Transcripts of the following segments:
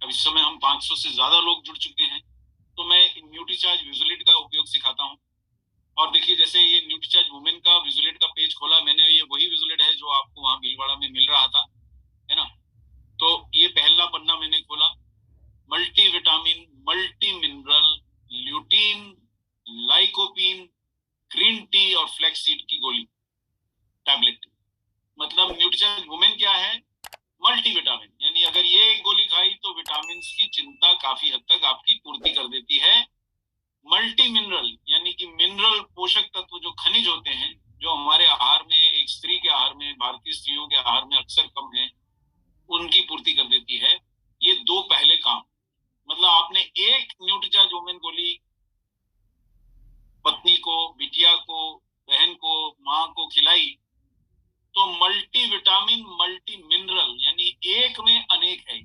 अब इस समय हम 500 से ज्यादा लोग जुड़ चुके हैं। तो मैं न्यूट्रीचार्ज विजुलेट का उपयोग सिखाता हूँ। और देखिए, जैसे ये न्यूट्रीचार्ज वुमेन का विजुलेट का पेज खोला मैंने, ये वही विजुलेट है जो आपको वहां भीलवाड़ा में मिल रहा था, है ना। तो ये पहला पन्ना मैंने खोला, multi vitamin, multi mineral, lutein, lycopene, green T और फ्लैक्स सीड की गोली, टैबलेट। मतलब न्यूट्रीचार्ज वुमेन क्या है? मल्टीविटामिन, यानी अगर ये एक गोली खाई तो विटामिन की चिंता काफी हद तक आपकी पूर्ति कर देती है। मल्टी मिनरल, यानी कि मिनरल पोषक तत्व जो खनिज होते हैं, जो हमारे आहार में, एक स्त्री के आहार में, भारतीय स्त्रियों के आहार में अक्सर कम है, उनकी पूर्ति कर देती है। ये दो पहले काम। मतलब आपने एक न्यूट्रीचार्ज वुमेन गोली पत्नी को, बिटिया को, बहन को, माँ को खिलाई, तो मल्टी विटामिन, मल्टी मिनरल, यानी एक में अनेक है।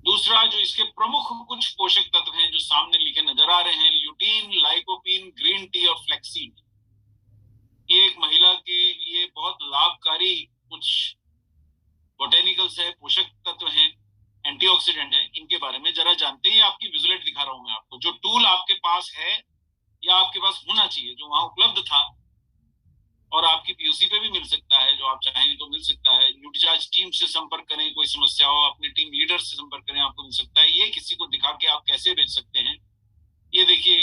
दूसरा, जो इसके प्रमुख कुछ पोषक तत्व हैं जो सामने लिखे नजर आ रहे हैं, ल्यूटीन, लाइकोपीन, ग्रीन टी और फ्लैक्सीड, ये एक महिला के लिए बहुत लाभकारी कुछ बोटेनिकल्स है, पोषक तत्व हैं, एंटीऑक्सीडेंट है। इनके बारे में जरा जानते ही आपकी विजुलेट दिखा रहा हूं मैं आपको, जो टूल आपके पास है या आपके पास होना चाहिए, जो वहां उपलब्ध था, और आपकी पीयूसी पे भी मिल सकता है, जो आप चाहें तो मिल सकता है। न्यूट्रीचार्ज टीम से संपर्क करें, कोई समस्या हो अपने टीम लीडर से संपर्क करें, आपको मिल सकता है। ये किसी को दिखा के आप कैसे बेच सकते हैं? ये देखिए,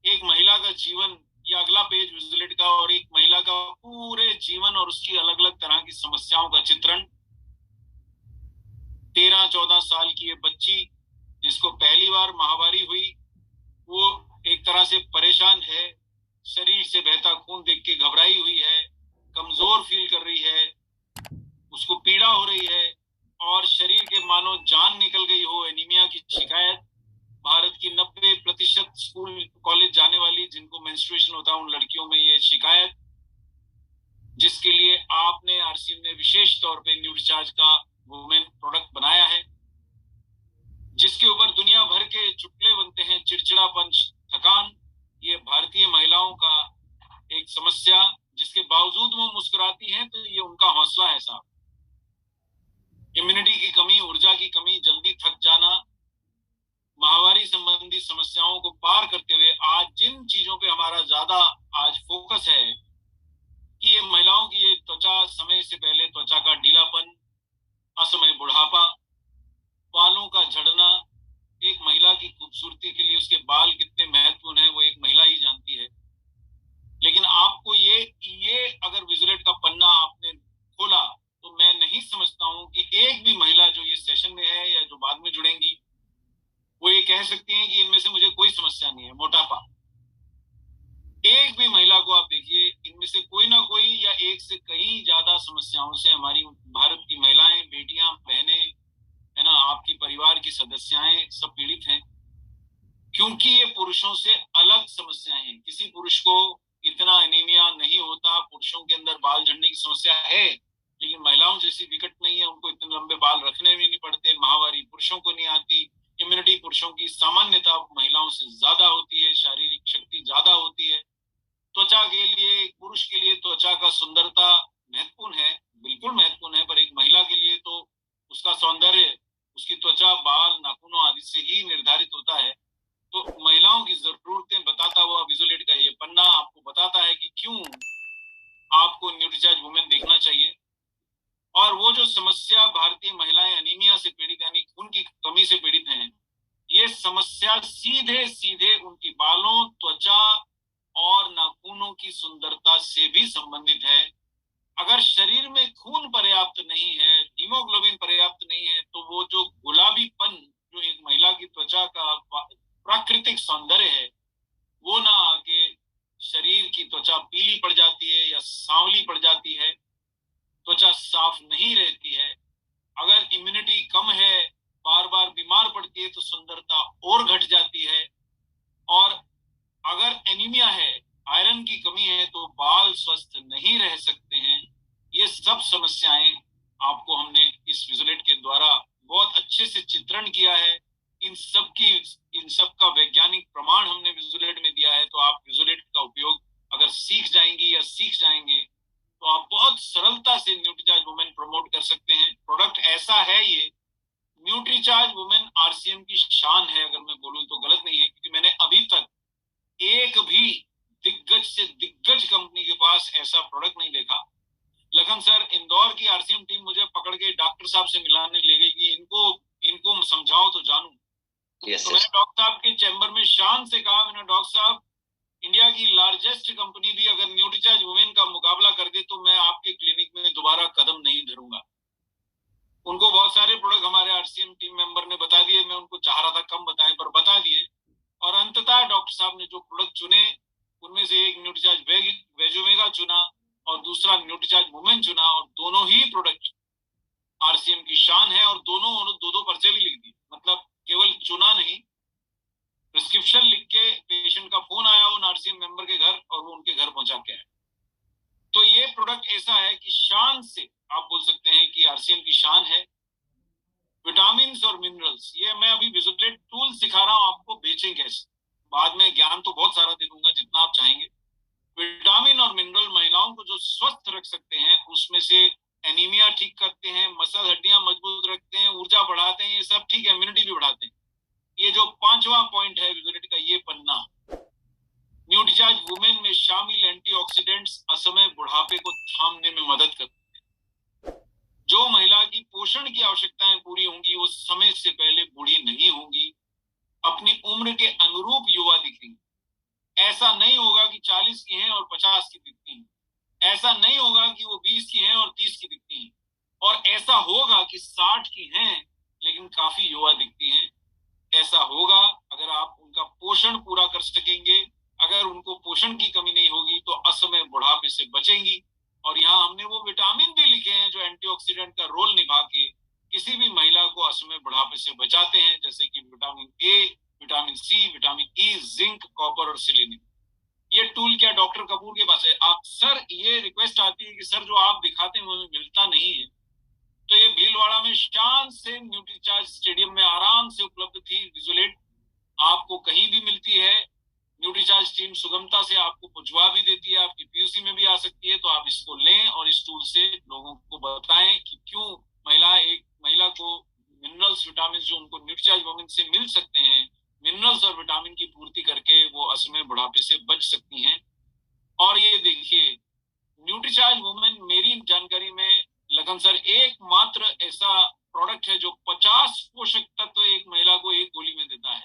एक महिला का जीवन, ये अगला पेज विजुलेट का, और एक महिला का पूरे जीवन और उसकी अलग अलग तरह की समस्याओं का चित्रण। 13-14 साल की ये बच्ची, जिसको पहली बार महावारी हुई, वो एक तरह से परेशान है, शरीर से बहता खून देख के घबराई हुई है, कमजोर फील कर रही है, उसको पीड़ा हो रही है, और शरीर के मानो जान निकल गई हो, एनीमिया की शिकायत। भारत की 90% स्कूल कॉलेज जाने वाली जिनको मेंस्ट्रुएशन होता है, उन लड़कियों में ये शिकायत, जिसके लिए आपने, आरसीएम ने विशेष तौर पे न्यूट्रीचार्ज का वुमेन प्रोडक्ट बनाया है, जिसके ऊपर दुनिया भर के चुटकुले बनते हैं, चिड़चिड़ापन, थकान। ये भारतीय महिलाओं का एक समस्या, जिसके बावजूद वो मुस्कुराती हैं, तो ये उनका हौसला है साहब। इम्यूनिटी की कमी, ऊर्जा की कमी, जल्दी थक जाना, महामारी संबंधी समस्याओं को पार करते हुए आज जिन चीजों पे हमारा ज्यादा आज फोकस है, कि ये महिलाओं की ये त्वचा, समय से पहले त्वचा का ढीलापन, असमय बुढ़ापा, बालों का झड़ना। एक महिला की खूबसूरती के लिए उसके बाल कितने महत्वपूर्ण है, वो एक महिला ही जानती है। लेकिन आपको ये अगर विजुलेट का पन्ना आपने खोला, तो मैं नहीं समझता हूं कि एक भी महिला जो ये सेशन में है या जो बाद में जुड़ेंगी, वो ये कह सकती हैं कि इनमें से मुझे कोई समस्या नहीं है। मोटापा, एक भी महिला को आप देखिए, इनमें से कोई ना कोई या एक से कहीं ज्यादा समस्याओं से हमारी भारत की महिलाएं, बेटियां, बहनें, है ना, आपकी परिवार की सदस्याएं सब पीड़ित हैं, क्योंकि ये पुरुषों से अलग समस्याएं हैं। किसी पुरुष को इतना एनीमिया नहीं होता, पुरुषों के अंदर बाल झड़ने की समस्या है, लेकिन महिलाओं जैसी विकट नहीं है, उनको इतने लंबे बाल रखने भी नहीं पड़ते, महावारी पुरुषों को नहीं आती, इम्यूनिटी पुरुषों की सामान्यता महिलाओं से ज्यादा होती है, शारीरिक शक्ति ज्यादा होती है। त्वचा के लिए, एक पुरुष के लिए त्वचा का सुंदरता महत्वपूर्ण है, बिल्कुल महत्वपूर्ण है, पर एक महिला के लिए तो उसका सौंदर्य उसकी त्वचा, बाल, नाखूनों आदि से ही निर्धारित होता है। तो महिलाओं की जरूरतें बताता हुआ विजुलेट का ये पन्ना आपको बताता है कि क्यों आपको न्यूट्रीचार्ज वुमेन देखना चाहिए। और वो जो समस्या भारतीय महिलाएं अनीमिया से पीड़ित, यानी खून की कमी से पीड़ित हैं, ये समस्या सीधे सीधे उनकी बालों, त्वचा और नाखूनों की सुंदरता से भी संबंधित है। अगर शरीर में खून पर्याप्त नहीं है, हीमोग्लोबिन पर्याप्त नहीं है, तो वो जो गुलाबीपन, जो एक महिला की त्वचा का प्राकृतिक सौंदर्य है, वो ना आके शरीर की त्वचा पीली पड़ जाती है या सांवली पड़ जाती है, त्वचा साफ नहीं रहती है। अगर इम्यूनिटी कम है, बार बार बीमार पड़ती है, तो सुंदरता और घट जाती है। और अगर एनीमिया है, आयरन की कमी है, तो बाल स्वस्थ नहीं रह सकते हैं। ये सब समस्याएं आपको हमने इस विजुलेट के द्वारा बहुत अच्छे से चित्रण किया है। इन सब का वैज्ञानिक प्रमाण हमने विजुलेट में दिया है। तो आप विजुलेट का उपयोग अगर सीख जाएंगी या सीख जाएंगे, तो आप बहुत सरलता से न्यूट्रीचार्ज वुमेन प्रमोट कर सकते हैं। प्रोडक्ट ऐसा है ये न्यूट्रीचार्ज वुमेन आरसीएम की शान है, अगर मैं बोलूं तो गलत नहीं है, क्योंकि मैंने अभी तक एक भी दिग्गज से दिग्गज कंपनी के पास ऐसा प्रोडक्ट नहीं देखा। लखन सर, इंदौर की आरसीएम टीम मुझे पकड़ के डॉक्टर साहब से मिलाने ले गई कि इनको समझाओ तो जानूं। तो मैंने डॉक्टर साहब के चैम्बर में शान से कहा, मैंने डॉक्टर साहब, इंडिया की लार्जेस्ट कंपनी भी अगर न्यूट्रीचार्ज वुमेन का मुकाबला कर दे तो मैं आपके क्लिनिक में दोबारा कदम नहीं धरूंगा। उनको बहुत सारे प्रोडक्ट हमारे आरसीएम टीम मेंबर ने बता दिए, मैं उनको चाह रहा था कम बताएं पर बता दिए, और अंततः डॉक्टर साहब ने जो प्रोडक्ट चुने उनमें से एक न्यूट्रीचार्ज वेजोमेगा चुना और दूसरा न्यूट्रीचार्ज वुमेन चुना, और दोनों ही प्रोडक्ट आरसीएम की शान है, और दोनों दो दो पर्चे भी लिख दिए। मतलब केवल चुना नहीं, प्रिस्क्रिप्शन लिख के पेशेंट का फोन आया उन आरसीएम मेंबर के घर और वो उनके घर पहुंचा के आए। तो ये प्रोडक्ट ऐसा है कि शान से आप बोल सकते हैं कि आरसीएम की शान है। विटामिन और मिनरल्स, ये मैं अभी विजुलेट टूल सिखा रहा हूं आपको, बेचें कैसे, बाद में ज्ञान तो बहुत सारा दे दूंगा जितना आप चाहेंगे। विटामिन और मिनरल महिलाओं को जो स्वस्थ रख सकते हैं, उसमें से एनीमिया ठीक करते हैं, मसल हड्डियां मजबूत रखते हैं, ऊर्जा बढ़ाते हैं, ये सब ठीक है, इम्यूनिटी भी बढ़ाते हैं। ये जो 5वां पॉइंट है विजुलेट का, ये पन्ना, न्यूट्रीचार्ज वुमेन में शामिल एंटीऑक्सीडेंट्स असमय बुढ़ापे को थामने में मदद करते हैं। जो महिला की पोषण की आवश्यकताएं पूरी होंगी वो समय से पहले बूढ़ी नहीं होंगी, अपनी उम्र के अनुरूप युवा दिखेंगी। ऐसा नहीं होगा कि 40 की हैं और 50 की दिखती हैं, ऐसा नहीं होगा कि वो 20 की हैं और 30 की दिखती हैं, और ऐसा होगा कि 60 की हैं लेकिन काफी युवा दिखती हैं। ऐसा होगा अगर आप उनका पोषण पूरा कर सकेंगे। अगर उनको पोषण की कमी नहीं होगी तो असमय बुढ़ापे से बचेंगी। और यहाँ हमने वो विटामिन भी लिखे हैं जो एंटीऑक्सीडेंट का रोल निभा के किसी भी महिला को असमय बुढ़ापे से बचाते हैं, जैसे कि vitamin A, vitamin C, vitamin E, zinc, copper और सेलेनियम। ये टूल क्या डॉक्टर कपूर के पास है? आप सर, ये रिक्वेस्ट आती है कि सर जो आप दिखाते हैं वो मिलता नहीं है, तो ये भीलवाड़ा में शान से न्यूट्रीचार्ज स्टेडियम में आराम से उपलब्ध थी। विजुलेट आपको कहीं भी मिलती है, न्यूट्रीचार्ज टीम सुगमता से आपको पहुंचवा भी देती है, आपकी पीयूसी में भी आ सकती है। तो आप इसको लें और इस टूल से लोगों को बताएं कि क्यों महिला को मिनरल्स, विटामिन जो उनको न्यूट्रीचार्ज वुमेन से मिल सकते हैं, मिनरल्स और विटामिन की पूर्ति करके वो असमय बुढ़ापे से बच सकती हैं। और ये देखिए, न्यूट्रीचार्ज वुमेन मेरी जानकारी में लगन सर एकमात्र ऐसा प्रोडक्ट है जो 50 पोषक तत्व एक महिला को एक गोली में देता है।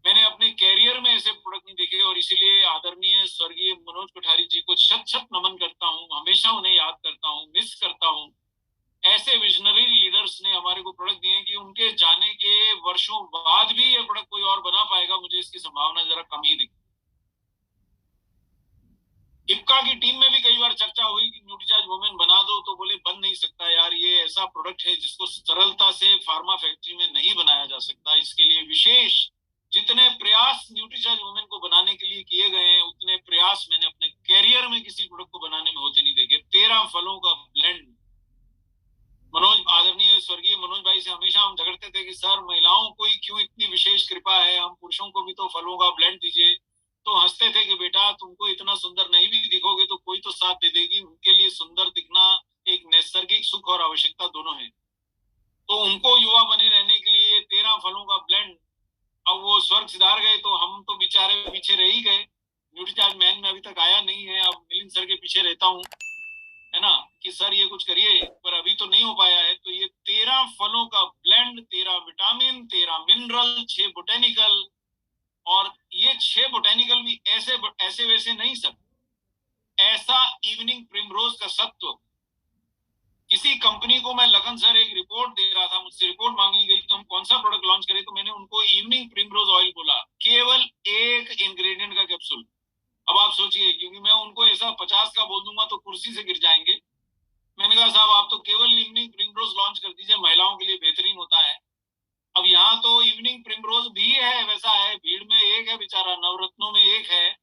मैंने अपने कैरियर में ऐसे प्रोडक्ट नहीं देखे, और इसीलिए आदरणीय स्वर्गीय मनोज कोठारी जी को शत शत नमन करता हूं, हमेशा उन्हें याद करता हूं, मिस करता हूं। ऐसे विजनरी लीडर्स ने हमारे को प्रोडक्ट दिए कि उनके जाने के वर्षों बाद भी ये प्रोडक्ट कोई और बना पाएगा, मुझे इसकी संभावना जरा कम ही दिखती। इप्का की टीम में भी कई बार चर्चा हुई कि न्यूट्रीचार्ज वुमेन बना दो, तो बोले बन नहीं सकता यार, ये ऐसा प्रोडक्ट है जिसको सरलता से फार्मा फैक्ट्री में नहीं बनाया जा सकता। इसके लिए विशेष जितने प्रयास न्यूट्रीचार्ज वुमेन को बनाने के लिए किए गए हैं, उतने प्रयास मैंने अपने कैरियर में किसी प्रोडक्ट को बनाने में होते नहीं देखे। 13 फलों का ब्लेंड। मनोज, आदरणीय स्वर्गीय मनोज भाई से हमेशा हम झगड़ते थे कि सर महिलाओं को ही क्यों इतनी विशेष कृपा है, हम पुरुषों को भी तो फलों का ब्लेंड दीजिए। तो हंसते थे कि बेटा तुमको इतना सुंदर नहीं भी दिखोगे तो कोई तो साथ दे देगी। उनके लिए सुंदर दिखना एक नैसर्गिक सुख और आवश्यकता दोनों है। तो उनको युवा बने रहने के लिए 13 फलों का ब्लेंड, अब वो स्वर्ग सिधार गए तो हम तो बेचारे पीछे रह ही गए। न्यूट्रीचार्ज मैन में अभी तक आया नहीं है, अब मिलिंद सर के पीछे रहता हूँ, है ना, कि सर ये कुछ करिए, पर अभी तो नहीं हो पाया है। तो ये 13 फलों का ब्लेंड, 13 विटामिन, 13 मिनरल, 6 बोटेनिकल, और ये 6 बोटेनिकल भी ऐसे वैसे नहीं सर, ऐसा इवनिंग प्रिमरोज का सत्व। किसी कंपनी को मैं लगन सर एक रिपोर्ट दे रहा था, मुझसे रिपोर्ट मांगी गई तो हम कौन सा प्रोडक्ट लॉन्च करें, तो मैंने उनको इवनिंग प्रिमरोज ऑयल बोला, केवल एक इंग्रेडिएंट का कैप्सूल। अब आप सोचिए, क्योंकि मैं उनको ऐसा 50 का बोल दूंगा तो कुर्सी से गिर जाएंगे। मैंने कहा साहब आप तो केवल इवनिंग प्रिमरोज लॉन्च कर दीजिए, महिलाओं के लिए बेहतरीन होता है। अब यहाँ तो इवनिंग प्रिमरोज भी है, वैसा है, भीड़ में एक है बेचारा, नवरत्नों में एक है।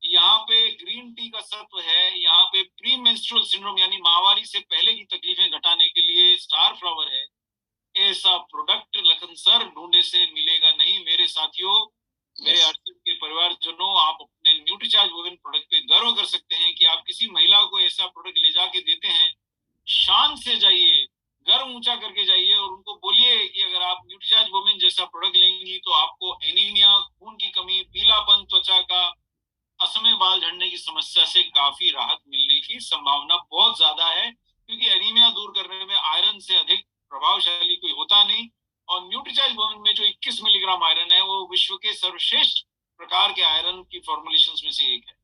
यहाँ पे ग्रीन टी का सत्व है, यहाँ पे प्री मेंस्ट्रुअल सिंड्रोम यानी माहवारी से पहले की तकलीफें घटाने के लिए स्टार फ्लावर है। ऐसा प्रोडक्ट लखन सर ढूंढने से मिलेगा नहीं। मेरे साथियों, मेरे आरसीएम के परिवारजनों, आप अपने न्यूट्रीचार्ज वुमेन प्रोडक्ट पे गर्व कर सकते हैं कि आप किसी महिला को ऐसा प्रोडक्ट ले जाके देते हैं। शान से जाइए, गर्व ऊंचा करके जाइए और उनको बोलिए कि अगर आप सर्वश्रेष्ठ प्रकार के आयरन की फॉर्मुलेशंस में से एक है,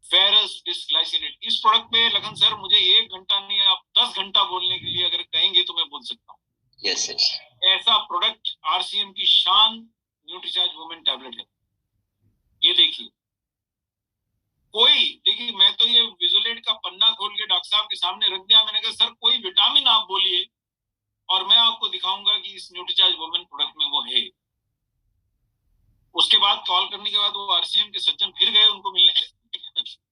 फेरस डिसग्लाइसिनेट। इस प्रोडक्ट पे लखन सर मुझे 1 घंटा नहीं, आप 10 घंटा बोलने के लिए अगर कहेंगे तो मैं बोल सकता हूँ। Yes yes. ऐसा प्रोडक्ट आरसीएम की शान न्यूट्रीचार्ज वुमेन टैबलेट है। ये देखिए, कोई देखिए, मैं तो ये विजुलेट का पन्ना खोल के डॉक्टर साहब के सामने रख दिया। मैंने कहा सर कोई विटामिन आप बोलिए और मैं आपको दिखाऊंगा कि इस न्यूट्रीचार्ज वुमेन प्रोडक्ट में वो है। उसके बाद कॉल करने के बाद वो आरसीएम के सज्जन फिर गए उनको मिलने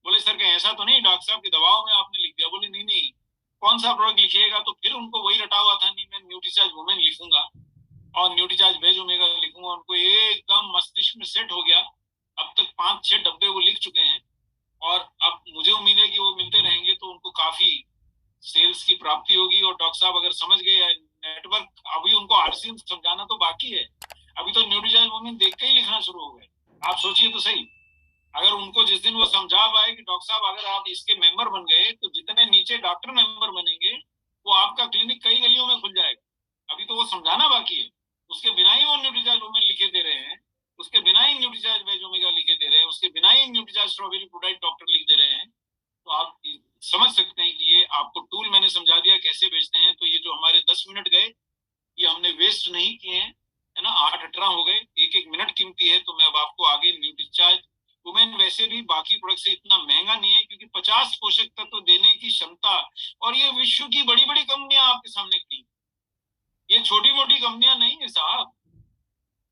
बोले सर कहीं ऐसा तो नहीं डॉक्टर साहब की दवाओं में आपने लिख दिया? बोले नहीं नहीं, कौन सा प्रोडक्ट लिखिएगा? तो फिर उनको वही रटा हुआ था, नहीं मैं न्यूट्रीचार्ज वुमेन लिखूंगा और न्यूट्रीचार्ज वेज ओमेगा लिखूंगा। उनको एकदम मस्तिष्क में सेट हो गया। अब तक 5-6 डब्बे वो लिख चुके हैं और अब मुझे उम्मीद है कि वो मिलते रहेंगे तो उनको काफी सेल्स की प्राप्ति होगी। और डॉक्टर साहब अगर समझ गए नेटवर्क, अभी उनको आरसीएम समझाना तो बाकी है, अभी तो न्यूट्रीचार्ज वुमेन देख के ही लिखना शुरू हो गए। आप सोचिए तो सही, अगर उनको जिस दिन वो समझा पाए कि डॉक्टर साहब अगर आप इसके मेंबर बन गए तो जितने नीचे डॉक्टर मेंबर बनेंगे वो आपका क्लिनिक कई गलियों में खुल जाएगा। अभी तो वो समझाना बाकी है। उसके बिना ही वो न्यूट्रीचार्ज वुमेन लिखे दे रहे हैं, उसके बिना ही न्यूट्रीचार्ज वेज ओमेगा लिखे दे रहे हैं, उसके बिना ही न्यूट्रीचार्ज स्ट्रॉबेरी प्रोडाइट डॉक्टर लिख दे रहे हैं। तो आप समझ सकते हैं कि ये आपको टूल मैंने समझा दिया कैसे बेचते हैं। तो ये जो हमारे 10 मिनट गए ये हमने वेस्ट नहीं किए हैं, है ना। 8-18 हो गए, एक एक मिनट कीमती है। तो मैं अब आपको आगे न्यूट्रीचार्ज वुमेन वैसे भी बाकी प्रोडक्ट से इतना महंगा नहीं है क्योंकि 50 पोषक तत्व देने की क्षमता, और ये विश्व की बड़ी बड़ी कंपनियां आपके सामने खड़ी, ये छोटी मोटी कंपनियां नहीं है साहब।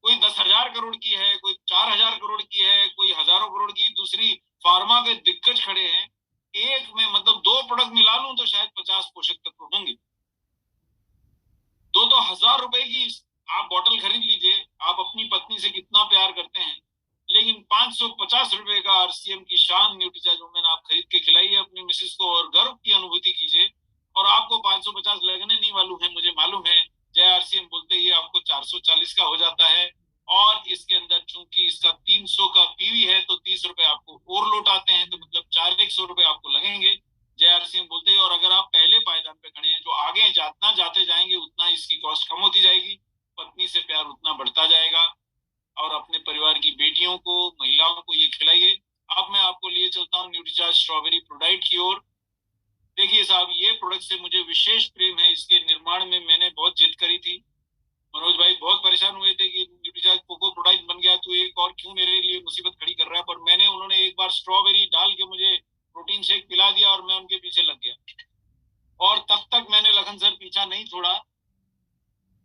कोई 10,000 करोड़ की है, कोई 4,000 करोड़ की है, कोई हजारों करोड़ की। दूसरी फार्मा के दिग्गज खड़े हैं। एक में मतलब 2 प्रोडक्ट मिला लूं तो शायद 50 पोषक तत्व होंगे। 2-2 हजार रुपए की आप बोतल खरीद लीजिए, आप अपनी पत्नी से कितना प्यार करते हैं, लेकिन 550 रुपए का आरसीएम की शान न्यूट्रीचार्ज वुमेन आप खरीद के खिलाइए अपनी मिसेस को और गर्व की अनुभूति कीजिए। और आपको 550 लगने नहीं मालूम है, मुझे मालूम है। जय आरसीएम बोलते ही आपको 440 का हो जाता है। और इसके अंदर चूंकि इसका 300 का पीवी है तो 30 रुपए आपको और लौट आते हैं, तो मतलब 400 रुपए आपको लगेंगे जय आरसीएम बोलते ही। और अगर आप पहले पायदान पे खड़े हैं, जो आगे जितना जाते जाएंगे उतना इसकी कॉस्ट कम होती जाएगी, पत्नी से प्यार उतना बढ़ता जाएगा। और अपने परिवार की बेटियों को, महिलाओं को ये खिलाइए। अब मैं आपको लिए चलता हूँ न्यूट्रीचार्ज स्ट्रॉबेरी प्रोडाइट की ओर। देखिए साहब, ये प्रोडक्ट से मुझे विशेष प्रेम है। इसके निर्माण में मैंने बहुत जिद करी थी। मनोज भाई बहुत परेशान हुए थे कि न्यूट्रीचार्ज कोको प्रोडाइट बन गया, तू एक और क्यों मेरे लिए मुसीबत खड़ी कर रहा है। पर मैंने, उन्होंने एक बार स्ट्रॉबेरी डाल के मुझे प्रोटीन शेक पिला दिया और मैं उनके पीछे लग गया। और तब तक मैंने लखन सर पीछा नहीं छोड़ा।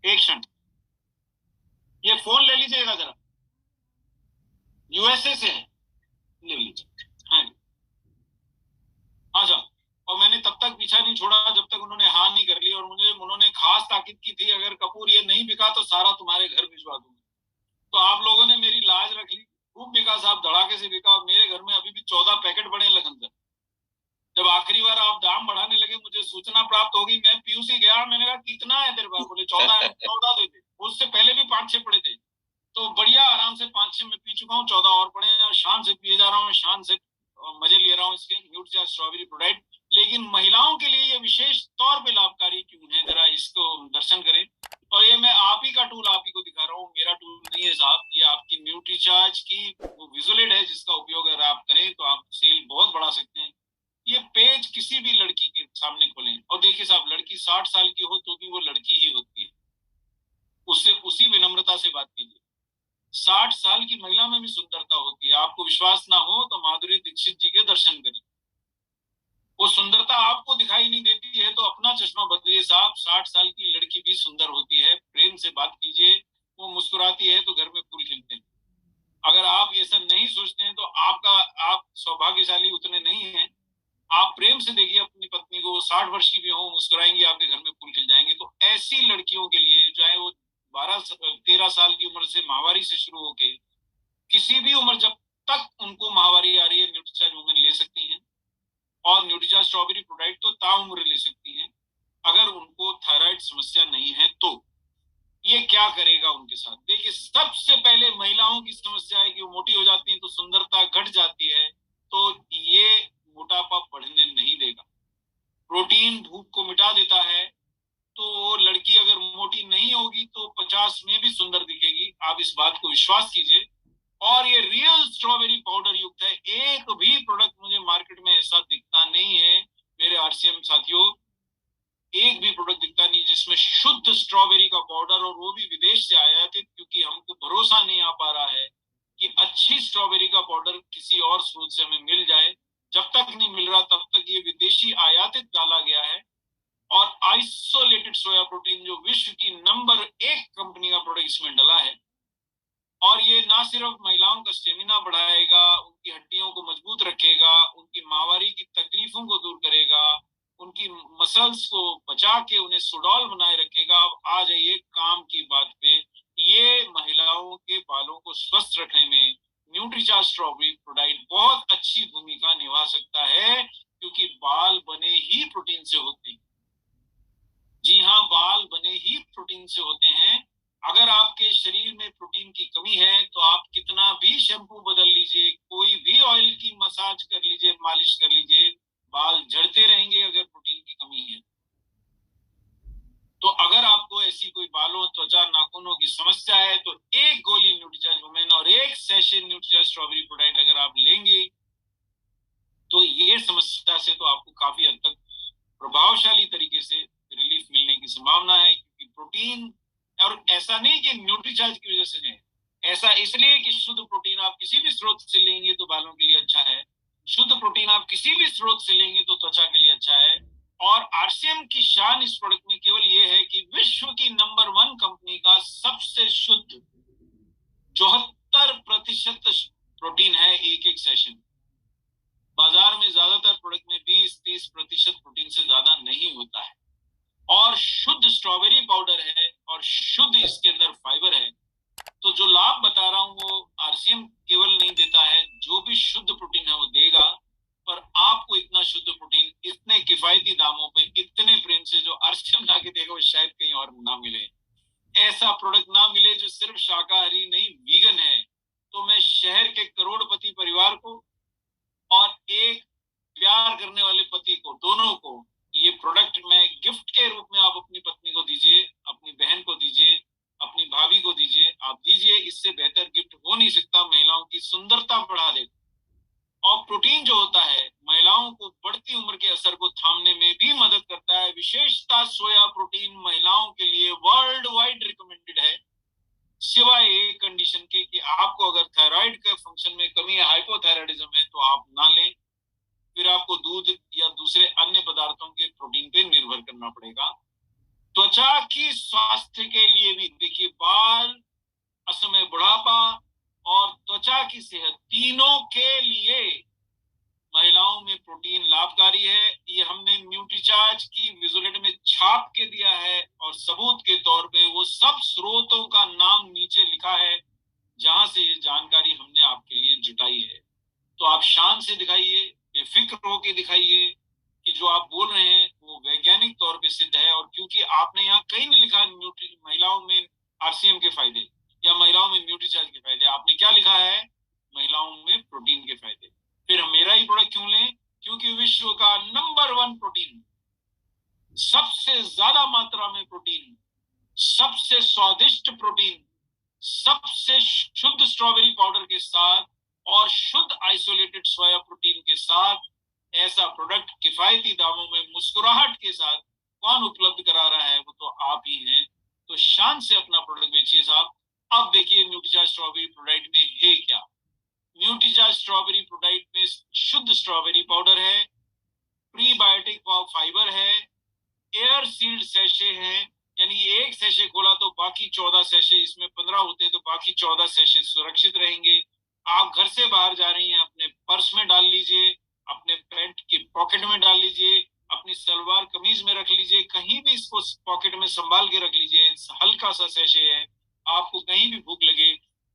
एक क्षण, ये फोन ले लीजिएगा जरा, यूएसए से है, ले लीजिए। हाँ जी, हाँ सर। और मैंने तब तक पीछा नहीं छोड़ा जब तक उन्होंने हाँ नहीं कर ली। और मुझे उन्होंने खास ताकीद की थी, अगर कपूर ये नहीं बिका तो सारा तुम्हारे घर भिजवा दूंगा। तो आप लोगों ने मेरी लाज रख ली, खूब बिका साहब, धड़ाके से बिका। और मेरे घर में अभी भी 14 पैकेट बड़े हैं लखन सर। जब आखिरी बार आप दाम बढ़ाने लगे, मुझे सूचना प्राप्त होगी, मैं पीयूसी गया, मैंने कहा कितना है तेरे पास? बोले 14 है। 14 दे दे। उससे पहले भी 5-6 पड़े थे, तो बढ़िया आराम से 5-6 में पी चुका हूँ, 14 और पड़े हैं और शान से पिए जा रहा हूँ, शान से मजे ले रहा हूँ इसके न्यूट्रीचार्ज स्ट्रॉबेरी प्रोडाइट। लेकिन महिलाओं के लिए ये विशेष तौर पे लाभकारी क्यों है, जरा इसको दर्शन करें। और ये मैं आप ही का टूल आप ही को दिखा रहा हूँ, मेरा टूल नहीं है साहब। ये आपकी न्यूट्रीचार्ज की वो विजुलेट है जिसका उपयोग अगर आप करें तो आप सेल बहुत बढ़ा सकते हैं। ये पेज किसी भी लड़की के सामने खोलें और देखिए साहब, लड़की 60 साल की हो तो भी वो लड़की ही होती है। उससे उसी विनम्रता से बात कीजिए। 60 साल की महिला में भी सुंदरता होती है। आपको विश्वास ना हो तो माधुरी दीक्षित जी के दर्शन करिए, वो सुंदरता आपको दिखाई नहीं देती है तो अपना चश्मा बदलिए साहब। 60 साल की लड़की भी सुंदर होती है। प्रेम से बात कीजिए, वो मुस्कुराती है तो घर में फूल खिलते हैं। अगर आप ये सब नहीं सोचते हैं तो आप सौभाग्यशाली उतने नहीं हैं। आप प्रेम से देखिए अपनी पत्नी को, 60 वर्ष की भी हो, मुस्कुराएंगी, आपके घर में फूल खिल जाएंगे। तो ऐसी लड़कियों के लिए, चाहे वो 12-13 साल की उम्र से माहवारी से शुरू होके किसी भी उम्र, जब तक उनको माहवारी आ रही है, न्यूट्रीचार्ज वुमेन ले सकती हैं। और न्यूट्रीचार्ज स्ट्रॉबेरी प्रोडाइट तो ताउम्र ले सकती हैं। अगर उनको थायराइड समस्या नहीं है तो ये क्या करेगा उनके साथ? देखिए, सबसे पहले महिलाओं की समस्या है कि वो मोटी हो जाती है तो सुंदरता घट जाती है। तो ये मोटापा बढ़ने नहीं देगा। प्रोटीन भूख को मिटा देता है। तो लड़की अगर मोटी नहीं होगी तो 50 में भी सुंदर दिखेगी। आप इस बात को विश्वास कीजिए। और ये रियल स्ट्रॉबेरी पाउडर युक्त है। एक भी प्रोडक्ट मुझे मार्केट में ऐसा दिखता नहीं है मेरे आरसीएम साथियों, एक भी प्रोडक्ट दिखता नहीं जिसमें शुद्ध स्ट्रॉबेरी का पाउडर, और वो भी विदेश से आयातित, क्योंकि हमको भरोसा नहीं आ पा रहा है कि अच्छी स्ट्रॉबेरी का पाउडर किसी और स्रोत से हमें मिल जाए। जब तक नहीं मिल रहा तब तक ये विदेशी आयातित डाला गया है। और आइसोलेटेड सोया प्रोटीन जो विश्व की नंबर 1 कंपनी का प्रोडक्ट इसमें डला है, और ये ना सिर्फ महिलाओं का स्टेमिना बढ़ाएगा, उनकी हड्डियों को मजबूत रखेगा, उनकी माहवारी की तकलीफों को दूर करेगा, उनकी मसल्स को बचा के उन्हें सुडौल बनाए रखेगा। अब आ जाइए काम की बात पे, ये महिलाओं के बालों को स्वस्थ रखने में न्यूट्रीचार्ज स्ट्रॉबेरी प्रोडाइट बहुत अच्छी भूमिका निभा सकता है, क्योंकि बाल बने ही प्रोटीन से होते हैं। जी हाँ, बाल बने ही प्रोटीन से होते हैं। अगर आपके शरीर में प्रोटीन की कमी है तो आप कितना भी शैम्पू बदल लीजिए, कोई भी ऑयल की मसाज कर लीजिए, मालिश कर लीजिए, बाल झड़ते रहेंगे अगर प्रोटीन की कमी है। तो अगर आपको ऐसी कोई बालों, त्वचा, नाखूनों की समस्या है तो एक गोली न्यूट्रीचार्ज वुमेन और एक सैशे न्यूट्रीचार्ज स्ट्रॉबेरी प्रोडाइट अगर आप लेंगे तो ये समस्या से तो आपको काफी हद तक प्रभावशाली तरीके से रिलीफ मिलने की संभावना है। क्योंकि प्रोटीन, और ऐसा नहीं कि न्यूट्रीचार्ज की वजह से है, ऐसा इसलिए कि शुद्ध प्रोटीन आप किसी भी स्रोत से लेंगे तो बालों के लिए अच्छा है, शुद्ध प्रोटीन आप किसी भी स्रोत से लेंगे तो त्वचा के लिए अच्छा है। और आरसीएम की शान इस प्रोडक्ट में केवल ये है कि विश्व की नंबर 1 कंपनी का सबसे शुद्ध 74% प्रोटीन है एक एक सेशन। बाजार में ज्यादातर प्रोडक्ट में 20-30% प्रोटीन से ज्यादा नहीं होता है। और शुद्ध स्ट्रॉबेरी पाउडर है और शुद्ध इसके अंदर फाइबर है। तो जो लाभ बता रहा हूं वो आरसीएम केवल नहीं देता है, जो भी शुद्ध प्रोटीन है वो देगा, पर आपको इतना शुद्ध प्रोटीन इतने किफायती दामों पे इतने प्रेम से जो आरसीएम ला के देगा वो शायद कहीं और ना मिले। ऐसा प्रोडक्ट ना मिले जो सिर्फ शाकाहारी नहीं वीगन है। तो मैं शहर के करोड़पति परिवार को और एक प्यार करने वाले पति को, दोनों को ये प्रोडक्ट मैं गिफ्ट के रूप में, आप अपनी पत्नी को दीजिए, अपनी बहन को दीजिए, अपनी भाभी को दीजिए, आप दीजिए। इससे बेहतर गिफ्ट हो नहीं सकता। महिलाओं की सुंदरता बढ़ा दे। और प्रोटीन जो होता है महिलाओं को बढ़ती उम्र के असर को थामने में भी मदद करता है। विशेषता सोया प्रोटीन महिलाओं के लिए वर्ल्ड वाइड रिकमेंडेड है, सिवाय एक कंडीशन के कि आपको अगर थायराइड के फंक्शन में कमी है, हाइपोथायराइडिज्म है, तो आप ना लें। फिर आपको दूध या दूसरे अन्य पदार्थों के प्रोटीन पे निर्भर करना पड़ेगा। त्वचा की स्वास्थ्य के लिए भी देखिए, बाल, असमय बुढ़ापा और त्वचा की सेहत, तीनों के लिए महिलाओं में प्रोटीन लाभकारी है। ये हमने न्यूट्रीचार्ज की विजुलेट में छाप के दिया है, और सबूत के तौर पे वो सब स्रोतों का नाम नीचे लिखा है जहां से ये जानकारी हमने आपके लिए जुटाई है। तो आप शान से दिखाइए, बेफिक्र होकर दिखाइए कि जो आप बोल रहे हैं वो वैज्ञानिक तौर पे सिद्ध है। और क्योंकि आपने यहाँ कहीं नहीं लिखा महिलाओं में आरसीएम के फायदे या महिलाओं में न्यूट्रीचार्ज के फायदे, आपने क्या लिखा है? महिलाओं में प्रोटीन के फायदे। फिर हम मेरा ही प्रोडक्ट क्यों लें? क्योंकि विश्व का नंबर 1 प्रोटीन, सबसे ज्यादा मात्रा में प्रोटीन, सबसे स्वादिष्ट प्रोटीन, सबसे शुद्ध स्ट्रॉबेरी पाउडर के साथ और शुद्ध आइसोलेटेड सोया प्रोटीन के साथ ऐसा प्रोडक्ट किफायती दामों में मुस्कुराहट के साथ कौन उपलब्ध करा रहा है? वो तो आप ही हैं। तो शान से अपना प्रोडक्ट बेचिए साहब। अब देखिए न्यूट्रीचार्ज स्ट्रॉबेरी प्रोडाइट में है क्या। न्यूट्रीचार्ज स्ट्रॉबेरी प्रोडाइट में शुद्ध स्ट्रॉबेरी पाउडर है, प्रीबायोटिक फाइबर है, एयर सील्ड सैशे हैं, यानी एक सैशे खोला तो बाकी 14 सैशे, इसमें 15 होते तो बाकी 14 सैशे सुरक्षित रहेंगे। आप घर से बाहर जा रही हैं, अपने पर्स में डाल लीजिए, अपने पैंट की पॉकेट में डाल लीजिए, अपनी सलवार कमीज में रख लीजिए, कहीं भी इसको पॉकेट में संभाल के रख लीजिए। हल्का सा सैशे है, आपको कहीं भी भूख लगे,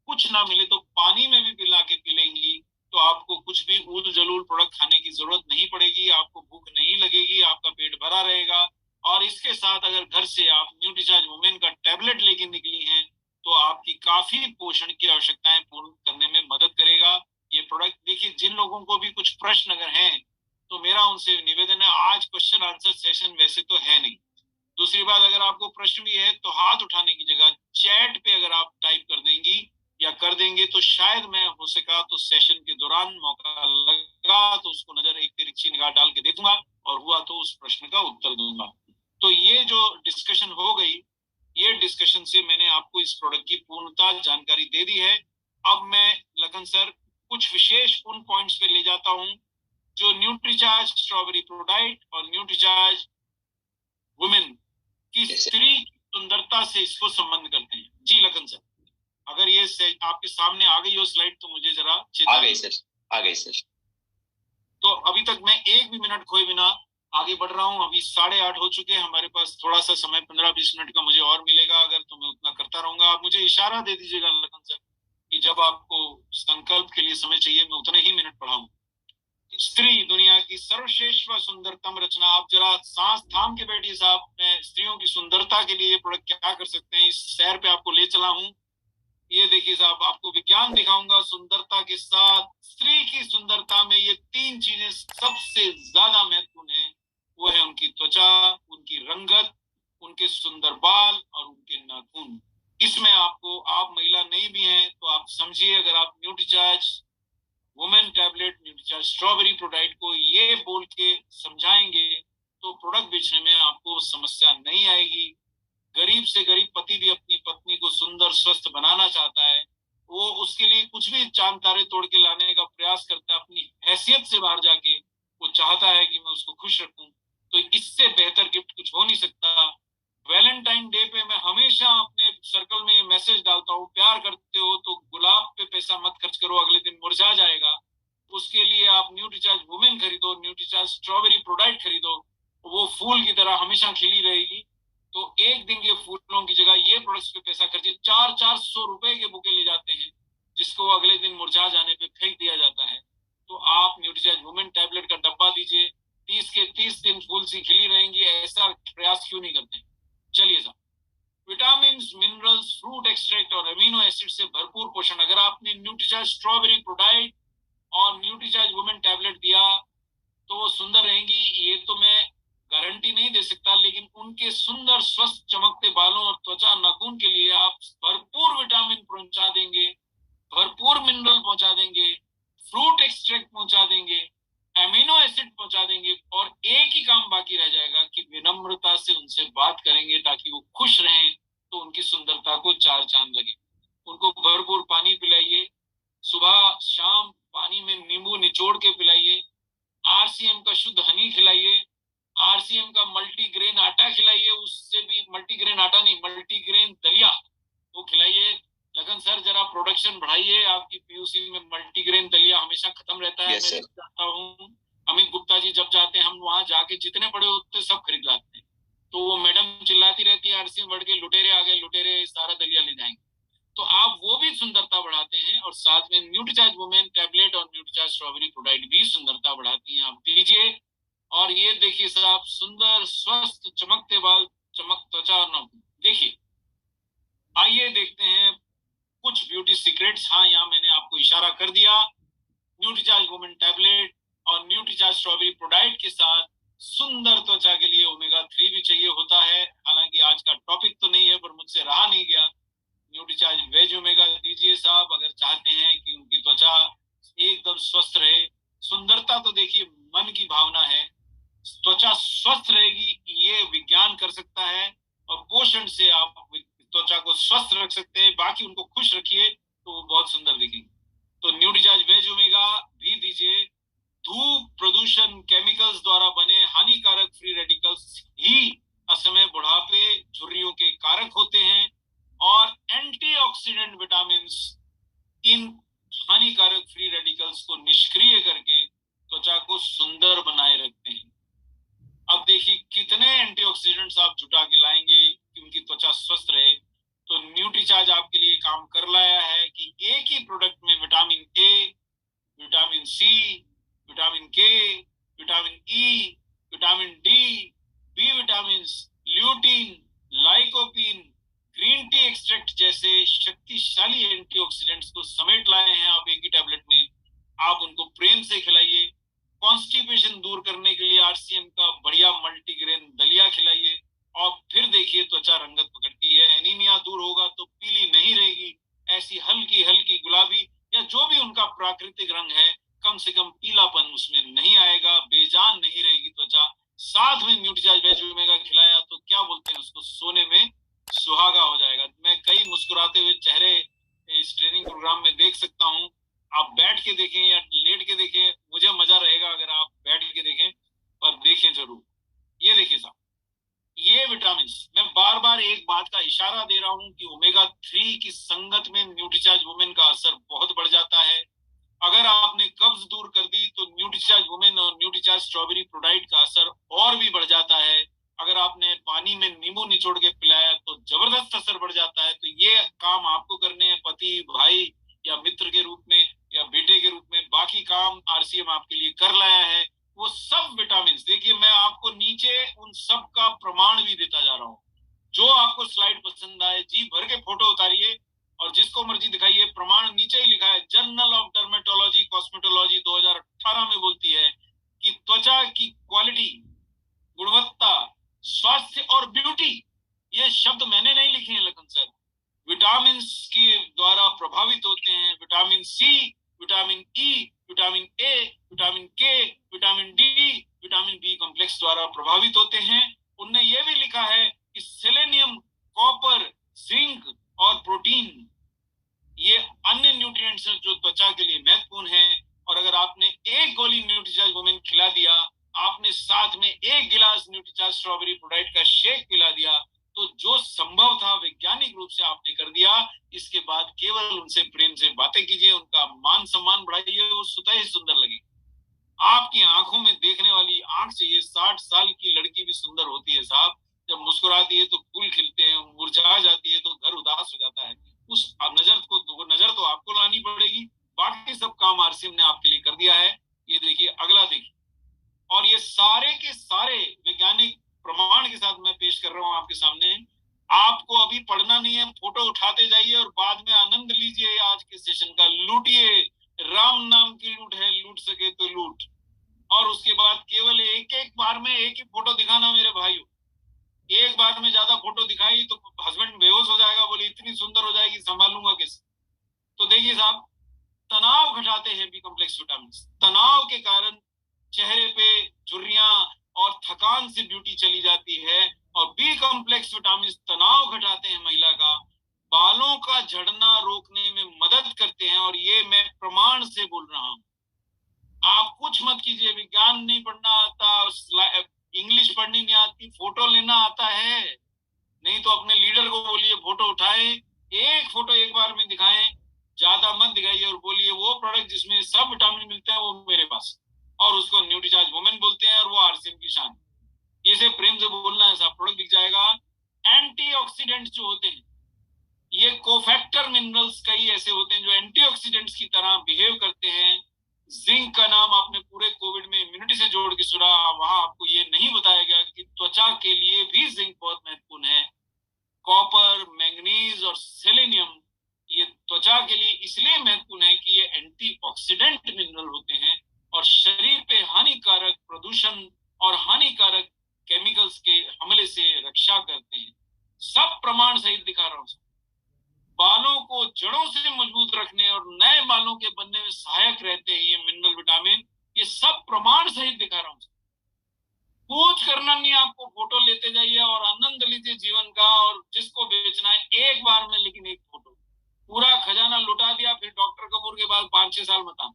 कुछ ना मिले तो पानी में भी पिला के पी लेंगी, तो आपको कुछ भी ऊल जलूल प्रोडक्ट खाने की जरूरत नहीं पड़ेगी, आपको भूख नहीं लगेगी, आपका पेट भरा रहेगा। और इसके साथ अगर घर से आप न्यूट्रीचार्ज वुमेन का टैबलेट लेके निकली हैं तो आपकी काफी पोषण की आवश्यकताएं पूर्ण करने में मदद करेगा ये प्रोडक्ट। देखिए, जिन लोगों को भी कुछ प्रश्न अगर हैं तो मेरा उनसे निवेदन है, आज क्वेश्चन आंसर सेशन वैसे तो है नहीं। दूसरी बात, अगर आपको प्रश्न भी है तो हाथ उठाने की जगह चैट पे अगर आप टाइप कर देंगी या कर देंगे तो शायद मैं हो सका तो सेशन के दौरान मौका लगा तो उसको नजर एक तिरछी निगाह डाल के देखूंगा, और हुआ तो उस प्रश्न का उत्तर दूंगा। तो ये जो डिस्कशन हो गई, ये डिस्कशन से मैंने आपको इस प्रोडक्ट की पूर्णतः जानकारी दे दी है। अब मैं लखन सर कुछ विशेष उन पॉइंट्स पे ले जाता हूं जो न्यूट्रीचार्ज स्ट्रॉबेरी प्रोडाइट और न्यूट्रीचार्ज वुमेन की स्त्री की सुंदरता से इसको संबंध करते हैं। जी लखन सर, अगर ये आपके सामने आ गई हो स्लाइड तो मुझे जरा आ गई सर, आ गई सर। तो अभी तक मैं एक भी मिनट खोए बिना आगे बढ़ रहा हूँ। अभी 8:30 हो चुके हैं, हमारे पास थोड़ा सा समय 15-20 मिनट का मुझे और मिलेगा अगर, तो मैं उतना करता रहूंगा। आप मुझे इशारा दे दीजिएगा लखन सर कि जब आपको संकल्प के लिए समय चाहिए मैं उतने ही मिनट पढ़ाऊं। स्त्री दुनिया की सर्वश्रेष्ठ व सुंदरतम रचना। आप जरा सांस थाम के बैठिए साहब। मैं स्त्रियों की सुंदरता के लिए ये प्रोडक्ट क्या कर सकते हैं इस सैर पे आपको ले चला हूं। ये देखिए साहब, आपको विज्ञान दिखाऊंगा सुंदरता के साथ। स्त्री की सुंदरता में ये 3 चीजें सबसे ज्यादा महत्वपूर्ण है। वो है उनकी त्वचा, उनकी रंगत, उनके सुंदर बाल और उनके नाखून। इसमें आपको, आप महिला नहीं भी हैं तो आप समझिए, अगर आप Nutricharge women tablet, Nutricharge strawberry ProDiet को ये बोल के समझाएंगे तो प्रोडक्ट बेचने में आपको समस्या नहीं आएगी। गरीब से गरीब पति भी अपनी पत्नी को सुंदर स्वस्थ बनाना चाहता है, वो उसके लिए कुछ भी चांद तारे तोड़ के लाने का प्रयास करता है, अपनी हैसियत से बाहर जाके वो चाहता है कि मैं उसको खुश रखूं। तो इससे बेहतर गिफ्ट कुछ हो नहीं सकता। वैलेंटाइन डे पे मैं हमेशा अपने सर्कल में ये मैसेज डालता हूँ, प्यार करते हो तो गुलाब पे पैसा मत खर्च करो, अगले दिन मुरझा जाएगा। उसके लिए आप न्यूट्रीचार्ज वुमेन खरीदो, न्यूट्रीचार्ज स्ट्रॉबेरी प्रोडाइट खरीदो, वो फूल की तरह हमेशा खिली रहेगी। तो एक दिन के फूलों की जगह ये प्रोडक्ट्स पे पैसा खर्चिए। 400-400 रुपए के बुके ले जाते हैं जिसको अगले दिन मुरझा जाने पे फेंक दिया जाता है। तो आप न्यूट्रीचार्ज वुमेन टैबलेट का डब्बा दीजिए, 30 के 30 दिन फूल सी खिली रहेंगी। ऐसा प्रयास क्यों नहीं करते? चलिए साहब, विटामिन, मिनरल्स, फ्रूट एक्सट्रैक्ट और अमीनो एसिड से भरपूर पोषण। अगर आपने न्यूट्रीचार्ज स्ट्रॉबेरी प्रोडाइट और न्यूट्रीचार्ज वुमेन टैबलेट दिया तो वो सुंदर रहेंगी, ये तो मैं गारंटी नहीं दे सकता, लेकिन उनके सुंदर स्वस्थ चमकते बालों और त्वचा नाखून के लिए आप भरपूर विटामिन पहुंचा देंगे, भरपूर मिनरल पहुंचा देंगे, फ्रूट एक्सट्रैक्ट पहुंचा देंगे, एमिनो एसिड पहुंचा देंगे, और एक ही काम बाकी रह जाएगा कि विनम्रता से उनसे बात करेंगे ताकि वो खुश रहें, तो उनकी सुंदरता को 4 चांद लगे। उनको भरपूर पानी पिलाइए, सुबह शाम पानी में नींबू निचोड़ के पिलाइए, आरसीएम का शुद्ध हनी खिलाइए, आरसीएम का मल्टीग्रेन आटा खिलाइए, उससे भी मल्टीग्रेन आटा नहीं, मल्टीग्रेन दलिया वो खिलाइए। लगन सर जरा प्रोडक्शन बढ़ाइए, आपकी पीयूसी में मल्टीग्रेन दलिया हमेशा खत्म रहता है। मैं चाहता हूँ अमित गुप्ता जी जब जाते हैं हम वहां जाके जितने पड़े होते सब खरीद लाते हैं। तो वो मैडम चिल्लाती रहती है, आरसीएम बढ़ के लुटेरे आ गए, लुटेरे सारा दलिया ले जाएंगे। तो आप वो भी सुंदरता बढ़ाते हैं, और साथ में न्यूट्रीचार्ज वुमेन टैबलेट और न्यूट्रीचार्ज स्ट्रॉबेरी प्रोडाइट भी सुंदरता बढ़ाती हैं, आप दीजिए। और ये देखिए साहब, सुंदर स्वस्थ चमकते बाल, चमक त्वचा और नाखून। देखिए, आइए देखते हैं कुछ ब्यूटी सीक्रेट्स। हाँ, यहाँ मैंने आपको इशारा कर दिया। न्यूट्रीचार्ज वुमेन टैबलेट और न्यूट्रीचार्ज स्ट्रॉबेरी प्रोडाइट के साथ सुंदर त्वचा के लिए ओमेगा 3 भी चाहिए होता है। हालांकि आज का टॉपिक तो नहीं है, पर मुझसे रहा नहीं गया। न्यूट्रीचार्ज वेज ओमेगा दीजिए साहब, अगर चाहते हैं कि उनकी त्वचा एकदम स्वस्थ रहे। सुंदरता तो देखिए मन की भावना है, त्वचा स्वस्थ रहेगी ये विज्ञान कर सकता है, और पोषण से आप त्वचा को स्वस्थ रख सकते हैं। बाकी उनको खुश रखिए तो वो बहुत सुंदर दिखेंगे। तो न्यूट्रीचार्ज वेज ओमेगा भी दीजिए। धूप, प्रदूषण, केमिकल्स द्वारा बने हानिकारक फ्री रेडिकल्स ही असमय बुढ़ापे, झुर्रियों के कारक होते हैं, और एंटीऑक्सीडेंट विटामिन इन हानिकारक फ्री रेडिकल्स को निष्क्रिय करके त्वचा को सुंदर बनाए रखते हैं। अब देखिए कितने एंटीऑक्सीडेंट्स आप जुटा के लाएंगे कि उनकी त्वचा स्वस्थ रहे। तो न्यूट्रीचार्ज आपके लिए काम कर लाया है कि एक ही प्रोडक्ट में vitamin A, vitamin C, vitamin K, vitamin E, vitamin D, B vitamin, lutein, lycopene, green tea extract जैसे शक्तिशाली एंटीऑक्सीडेंट्स को समेट लाए हैं आप एक ही टैबलेट में। आप उनको प्रेम से खिलाइए। कॉन्स्टिपेशन दूर करने के लिए आरसीएम का बढ़िया मल्टीग्रेन दलिया खिलाइए, और फिर देखिए त्वचा रंगत पकड़ती है। एनीमिया दूर होगा तो पीली नहीं रहेगी, ऐसी हल्की हल्की गुलाबी या जो भी उनका प्राकृतिक रंग है, कम से कम पीलापन उसमें नहीं आएगा, बेजान नहीं रहेगी त्वचा। साथ में न्यूट्रीचार्ज वेज ओमेगा खिलाया तो क्या बोलते हैं उसको, सोने में सुहागा हो जाएगा। मैं कई मुस्कुराते हुए चेहरे इस ट्रेनिंग प्रोग्राम में देख सकता हूँ। आप बैठ के देखें या लेट के देखें, मुझे मजा रहेगा अगर आप बैठ के देखें, पर देखें जरूर। ये देखिए साहब, ये विटामिन, मैं बार बार एक बात का इशारा दे रहा हूं कि ओमेगा 3 की संगत में न्यूट्रीचार्ज वुमेन का असर बहुत बढ़ जाता है। अगर आपने कब्ज दूर कर दी तो न्यूट्रीचार्ज वुमेन और न्यूट्रीचार्ज स्ट्रॉबेरी प्रोडाइट का असर और भी बढ़ जाता है। अगर आपने पानी में नींबू निचोड़ के पिलाया तो जबरदस्त असर बढ़ जाता है। तो ये काम आपको करने हैं, पति, भाई या मित्र के रूप में या बेटे के रूप में। बाकी काम आरसीएम आपके लिए कर लाया है। वो सब विटामिन देखिए, मैं आपको नीचे उन सब का प्रमाण भी देता जा रहा हूं। जो आपको स्लाइड पसंद आए जी भर के फोटो उतारिए और जिसको मर्जी दिखाइए। प्रमाण नीचे ही लिखा है, जर्नल ऑफ डर्मेटोलॉजी कॉस्मेटोलॉजी 2018 में बोलती है कि त्वचा की क्वालिटी, गुणवत्ता, स्वास्थ्य और ब्यूटी, ये शब्द मैंने नहीं लिखे हैं लखन सर, विटामिन के द्वारा प्रभावित होते हैं। Vitamin C, vitamin E, vitamin A, vitamin K, vitamin D, vitamin B complex द्वारा प्रभावित होते हैं। उनने ये भी लिखा है कि सेलेनियम, कॉपर, जिंक और प्रोटीन, ये अन्य न्यूट्रिएंट्स हैं जो त्वचा के लिए महत्वपूर्ण हैं। और अगर आपने एक गोली न्यूट्रीचार्ज वुमेन खिला दिया, आपने साथ में एक गिलास न्यूट्रीचार्ज स्ट्रॉबेरी प्रोडाइट का शेक पिला दिया, तो जो संभव था वैज्ञानिक रूप से आपने कर दिया। इसके बाद केवल उनसे प्रेम से बातें कीजिए, उनका मान सम्मान बढ़ाइए, वो स्वतः ही सुंदर लगे। आपकी आंखों में देखने वाली आंख चाहिए। 60 साल की लड़की भी सुंदर होती है साहब। जब मुस्कुराती है तो फूल खिलते हैं, मुरझा जाती है तो घर उदास हो जाता है। उस नजर तो आपको लानी पड़ेगी। बाकी सब काम आरसीएम ने आपके लिए कर दिया है। ये देखिए, अगला देखिए, और ये सारे के सारे वैज्ञानिक प्रमाण के साथ मैं पेश कर रहा हूं आपके सामने। आपको अभी पढ़ना नहीं है, फोटो उठाते जाइए और बाद में आनंद लीजिए आज के सेशन का। लूटिए, राम नाम की लूट है, लूट सके तो लूट। और उसके बाद केवल एक एक बार में एक ही फोटो दिखाना मेरे भाइयों। एक बार में ज्यादा फोटो दिखाई तो हस्बैंड बेहोश हो जाएगा, बोले इतनी सुंदर हो जाएगी संभालूंगा कैसे। तो देखिए साहब, तनाव घटाते हैं बी कॉम्प्लेक्स विटामिन। तनाव के कारण चेहरे पे झुर्रियां और थकान से ब्यूटी चली जाती है। और बी कॉम्प्लेक्स विटामिन तनाव घटाते हैं महिला का, बालों का झड़ना रोकने में मदद करते हैं। और ये मैं प्रमाण से बोल रहा हूं। आप कुछ मत कीजिए, विज्ञान नहीं पढ़ना आता, इंग्लिश पढ़नी नहीं आती, फोटो लेना आता है नहीं तो अपने लीडर को बोलिए फोटो उठाए, एक फोटो एक बार में दिखाएं, ज्यादा मत दिखाइए। और बोलिए वो प्रोडक्ट जिसमें सब विटामिन मिलते हैं वो मेरे पास, और उसको न्यूट्रीचार्ज वुमेन बोलते हैं और वो आरसीएम की शान। इसे प्रेम से बोलना है, सब प्रोडक्ट दिख जाएगा। एंटीऑक्सीडेंट्स जो होते हैं, ये कोफैक्टर मिनरल्स कई ऐसे होते हैं जो एंटीऑक्सीडेंट्स की तरह बिहेव करते हैं। जिंक का नाम आपने पूरे कोविड में इम्यूनिटी से जोड़ के सुना, वहां आपको ये नहीं बताया गया कि त्वचा के लिए भी जिंक बहुत महत्वपूर्ण है। कॉपर, मैंगनीज और सेलेनियम ये त्वचा के लिए इसलिए महत्वपूर्ण है कि ये एंटीऑक्सीडेंट मिनरल होते हैं और शरीर पे हानिकारक प्रदूषण और हानिकारक केमिकल्स के हमले से रक्षा करते हैं। सब प्रमाण सहित दिखा रहा हूं। बालों को जड़ों से मजबूत रखने और नए बालों के बनने में सहायक रहते हैं ये मिनरल विटामिन। ये सब प्रमाण सहित दिखा रहा हूं। कुछ करना नहीं, आपको फोटो लेते जाइए और आनंद लीजिए जीवन का। और जिसको बेचना है एक बार में, लेकिन एक फोटो, पूरा खजाना लुटा दिया फिर डॉक्टर कपूर के बाद 5-6 साल मत आना।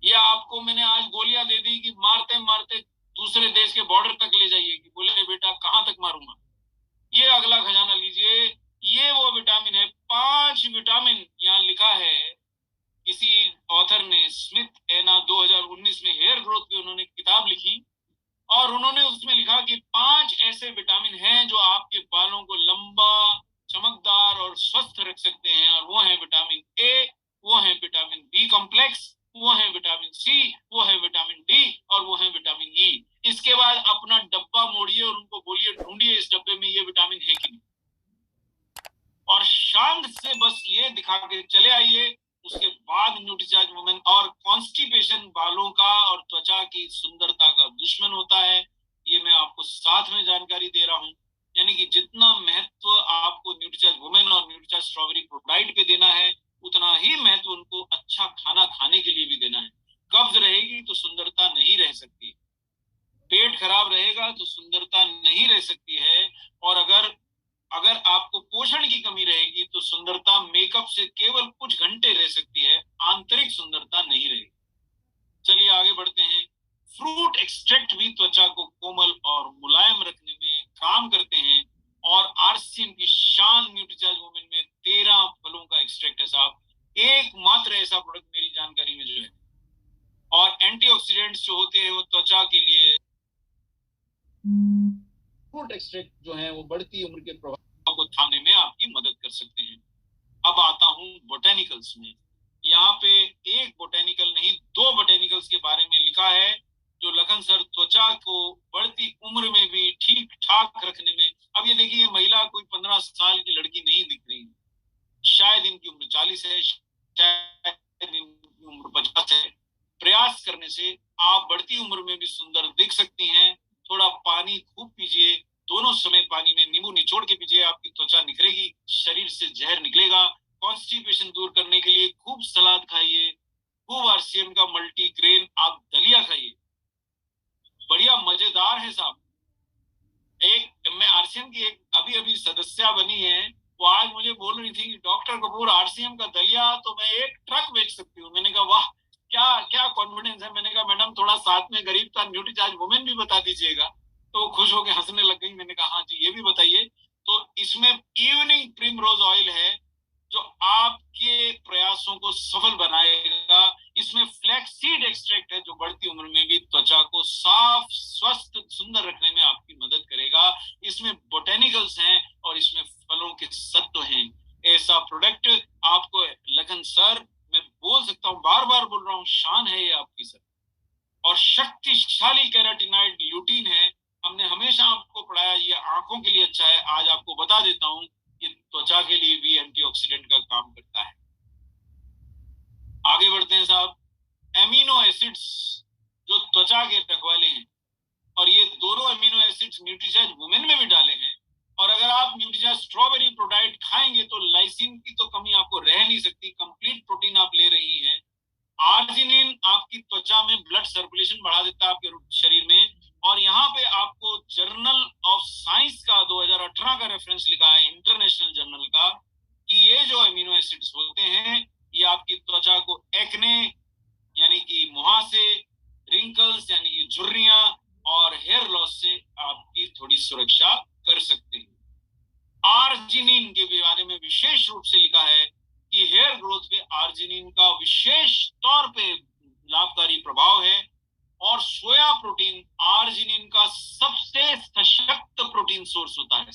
ये आपको मैंने आज गोलियां दे दी कि मारते मारते दूसरे देश के बॉर्डर तक ले जाइए, कि बोले बेटा कहां तक मारूंगा। ये अगला खजाना लीजिए। ये वो विटामिन है, 5 विटामिन यहाँ लिखा है। किसी ऑथर ने, स्मिथ एना, 2019 में हेयर ग्रोथ पे उन्होंने किताब लिखी और उन्होंने उसमें लिखा कि 5 ऐसे विटामिन हैं जो आपके बालों को लंबा, चमकदार और स्वस्थ रख सकते हैं। और वो है विटामिन ए, वो है विटामिन बी कॉम्प्लेक्स, वो है विटामिन सी, वो है विटामिन डी और वो है विटामिन ई। इसके बाद अपना डब्बा मोड़िए और उनको बोलिए ढूंढिए इस डब्बे में ये विटामिन है कि नहीं, और शांत से बस ये दिखा के चले आइए। उसके बाद न्यूट्रीचार्ज वुमेन। और कॉन्स्टिपेशन बालों का और त्वचा की सुंदरता का दुश्मन होता है, ये मैं आपको साथ में जानकारी दे रहा हूं। यानी कि जितना महत्व आपको न्यूट्रीचार्ज वुमेन और न्यूट्रीचार्ज स्ट्रॉबेरी प्रोडाइट पे देना है, उतना ही महत्व उनको अच्छा खाना पोषण की कमी रहेगी तो सुंदरता मेकअप से केवल कुछ घंटे रह सकती है, आंतरिक सुंदरता नहीं रहेगी। चलिए आगे बढ़ते हैं। फ्रूट एक्सट्रैक्ट भी त्वचा को कोमल और मुलायम रखने में काम करते हैं और आरसीएम की शान न्यूट्रीचार्ज वुमेन में 13 फलों का एक्सट्रैक्ट है साहब, एकमात्र ऐसा प्रोडक्ट मेरी जानकारी में जो है। और एंटीऑक्सीडेंट्स जो होते हैं वो त्वचा के लिए, फ्रूट एक्सट्रैक्ट जो है वो बढ़ती उम्र के प्रभाव को थामने में आपकी मदद कर सकते हैं। अब आता हूं बोटेनिकल्स में। यहाँ पे एक बोटेनिकल नहीं, 2 बोटेनिकल्स के बारे में लिखा है जो लखन सर त्वचा को बढ़ती उम्र में भी ठीक ठाक रखने में। अब ये देखिए, महिला कोई 15 साल की लड़की नहीं दिख रही है, शायद इनकी उम्र 40 है, शायद इनकी उम्र 50 है। प्रयास करने से आप बढ़ती उम्र में भी सुंदर दिख सकती हैं। थोड़ा पानी खूब पीजिए, दोनों समय पानी में नींबू निचोड़ के पीजिए, आपकी त्वचा निखरेगी, शरीर से जहर निकलेगा। कॉन्स्टिपेशन दूर करने के लिए खूब सलाद खाइए, खूब आरसीएम का मल्टीग्रेन आप दलिया खाइए, बढ़िया मजेदार है साहब। एक मैं आरसीएम की एक अभी अभी सदस्य बनी है, वो आज मुझे बोल रही थी कि डॉक्टर कपूर आरसीएम का दलिया तो मैं एक ट्रक बेच सकती हूँ। मैंने कहा वाह, क्या क्या कॉन्फिडेंस है। मैंने कहा मैडम थोड़ा साथ में गरीब का न्यूट्रीचार्ज वुमेन भी बता दीजिएगा। तो वो खुश होकर हंसने लग गई। मैंने कहा हाँ जी ये भी बताइए। तो इसमें इवनिंग प्रिमरोज ऑयल है जो आपके प्रयासों को सफल बनाएगा। इसमें फ्लैक्सीड एक्सट्रैक्ट है जो बढ़ती उम्र में भी त्वचा को साफ स्वस्थ सुंदर रखने में आपकी मदद करेगा। इसमें बोटेनिकल्स हैं और इसमें फलों के सत्व हैं। ऐसा प्रोडक्ट आपको लखन सर, मैं बोल सकता हूँ, बार बार बोल रहा हूँ, शान है ये आपकी सर। और शक्तिशाली कैराटिनॉइड ल्यूटीन है। हमने हमेशा आपको पढ़ाया ये आंखों के लिए अच्छा है, आज आपको बता देता हूँ ये त्वचा के लिए भी एंटीऑक्सीडेंट का काम करता है। आगे बढ़ते हैं साहब। एमिनो एसिड्स जो त्वचा के रखवाले हैं, और ये दोनों एमिनो एसिड्स न्यूट्रीचार्ज वुमेन में भी डाले हैं। और अगर आप न्यूट्रीचार्ज स्ट्रॉबेरी प्रोडाइट खाएंगे तो लाइसिन की तो कमी आपको रह नहीं सकती, कंप्लीट प्रोटीन आप ले रही हैं। आर्जिनिन आपकी त्वचा में ब्लड सर्कुलेशन बढ़ा देता है आपके शरीर में। और यहाँ पे आपको जर्नल ऑफ साइंस का 2018 का रेफरेंस लिखा है, इंटरनेशनल जर्नल का, कि ये जो अमीनो एसिड्स होते हैं ये आपकी त्वचा को एक्ने यानी कि मुहासे, रिंकल्स यानी कि झुर्रियां और हेयर लॉस से आपकी थोड़ी सुरक्षा कर सकते हैं। आर्जिनिन के बारे में विशेष रूप से लिखा है कि हेयर ग्रोथ पे आर्जिनिन का विशेष तौर पे लाभकारी प्रभाव है। और सोया प्रोटीन आर्जिनिन का सबसे सशक्त प्रोटीन सोर्स होता है।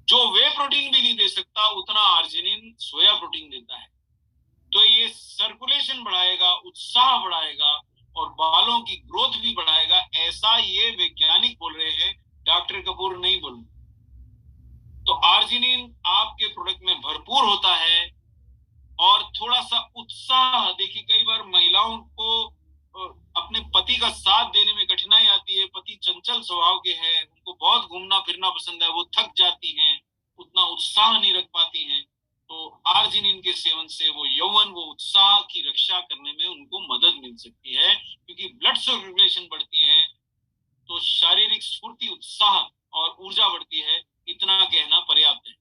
जो वे प्रोटीन भी नहीं दे सकता उतना आर्जिनिन सोया प्रोटीन देता है। तो ये सर्कुलेशन बढ़ाएगा, उत्साह बढ़ाएगा और बालों की ग्रोथ भी बढ़ाएगा, ऐसा ये वैज्ञानिक बोल रहे हैं, डॉक्टर कपूर नहीं बोल रहे। तो आर्जिनिन आपके प्रोडक्ट में भरपूर होता है। और थोड़ा सा उत्साह, देखिए कई बार महिलाओं को अपने पति का साथ देने में कठिनाई आती है, पति चंचल स्वभाव के हैं, उनको बहुत घूमना फिरना पसंद है, वो थक जाती हैं, उतना उत्साह नहीं रख पाती हैं। तो आर्जिनिन के सेवन से वो यौवन, वो उत्साह की रक्षा करने में उनको मदद मिल सकती है, क्योंकि ब्लड सर्कुलेशन बढ़ती है तो शारीरिक स्फूर्ति, उत्साह और ऊर्जा बढ़ती है। इतना कहना पर्याप्त है।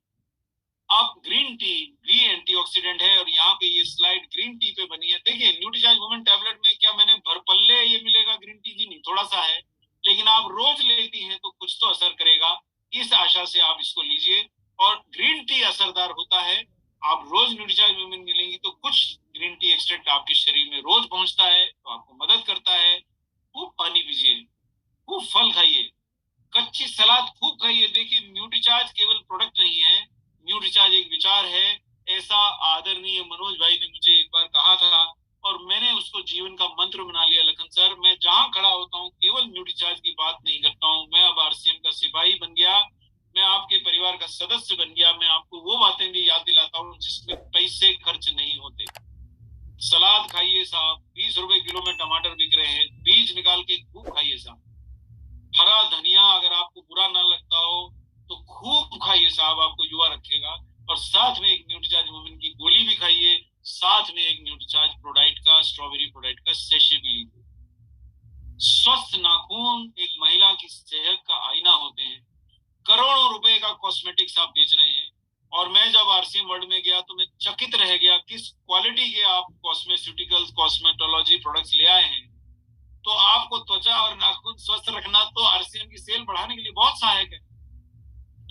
अब ग्रीन टी भी एंटीऑक्सीडेंट है और यहाँ पे ये स्लाइड ग्रीन टी पे बनी है। देखिए न्यूट्रीचार्ज वुमेन टैबलेट में क्या मैंने भरपल्ले ये मिलेगा ग्रीन टी? जी नहीं, थोड़ा सा है, लेकिन आप रोज लेती हैं तो कुछ तो असर करेगा, इस आशा से आप इसको लीजिए। और ग्रीन टी असरदार होता है, आप रोज न्यूट्रीचार्ज वुमेन मिलेंगी तो कुछ ग्रीन टी एक्सट्रैक्ट आपके शरीर में रोज पहुंचता है तो आपको मदद करता है। खूब पानी पीजिए, खूब फल खाइए, कच्ची सलाद खूब खाइए। देखिए न्यूट्रीचार्ज केवल प्रोडक्ट नहीं है, न्यूट्रीचार्ज एक विचार है। ऐसा आदरणीय मनोज भाई ने मुझे एक बार कहा था और मैंने उसको जीवन का मंत्र बना लिया। लखन सर, मैं जहां खड़ा होता हूं केवल न्यूट्रीचार्ज की बात नहीं करता हूं, मैं अब आरसीएम का सिपाही बन गया, मैं आपके परिवार का सदस्य बन गया। मैं आपको वो बातें भी याद दिलाता हूँ जिसमें पैसे खर्च नहीं होते। सलाद खाइए साहब, 20 रुपए किलो में टमाटर बिक रहे हैं, बीज निकाल के खूब खाइए साहब। हरा धनिया अगर आपको बुरा ना लगता हो तो खूब खाइए साहब, आपको युवा रखेगा। और साथ में एक न्यूट्रीचार्ज वुमेन की गोली भी खाइए, साथ में एक न्यूट्रीचार्ज प्रोडाइट का, स्ट्रॉबेरी प्रोडाइट का सेशे भी लीजिए। स्वस्थ नाखून एक महिला की सेहत का आईना होते हैं। करोड़ों रुपए का कॉस्मेटिक्स आप बेच रहे हैं। और मैं जब आरसीएम वर्ल्ड में गया तो मैं चकित रह गया किस क्वालिटी के आप कॉस्मेस्यूटिकल्स कॉस्मेटोलॉजी प्रोडक्ट्स ले आए हैं। तो आपको त्वचा और नाखून स्वस्थ रखना तो आरसीएम की सेल बढ़ाने के लिए बहुत सहायक है,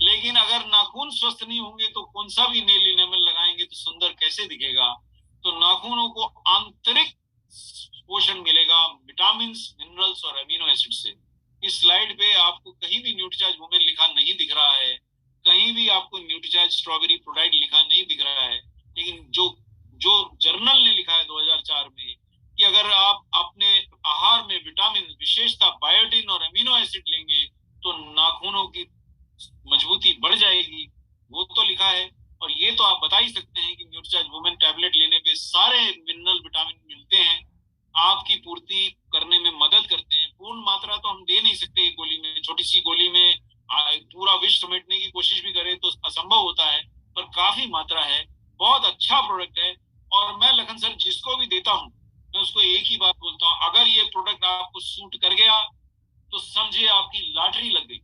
लेकिन अगर नाखून स्वस्थ नहीं होंगे तो कौन सा भी नेल इनेमल लगाएंगे तो सुंदर कैसे दिखेगा। तो नाखूनों को आंतरिक पोषण मिलेगा विटामिन, मिनरल्स और अमीनो एसिड से। इस स्लाइड पे आपको कहीं भी न्यूट्रीचार्ज वुमेन लिखा नहीं दिख रहा है, कहीं भी आपको न्यूट्रीचार्ज स्ट्रॉबेरी प्रोडाइट लिखा नहीं दिख रहा है, लेकिन जो जो जर्नल ने लिखा है 2004 में कि अगर आप अपने आहार में विटामिन विशेषता बायोटिन और अमीनो एसिड लेंगे तो नाखूनों की मजबूती बढ़ जाएगी, वो तो लिखा है। और ये तो आप बता ही सकते हैं कि न्यूट्रीचार्ज वुमेन टैबलेट लेने पे सारे मिनरल विटामिन मिलते हैं, आपकी पूर्ति करने में मदद करते हैं। पूर्ण मात्रा तो हम दे नहीं सकते एक गोली में, छोटी सी गोली में पूरा विष समेटने की कोशिश भी करें तो असंभव होता है, पर काफी मात्रा है, बहुत अच्छा प्रोडक्ट है। और मैं लखन सर जिसको भी देता हूँ मैं उसको एक ही बात बोलता हूँ, अगर ये प्रोडक्ट आपको सूट कर गया तो समझिए आपकी लॉटरी लग गई।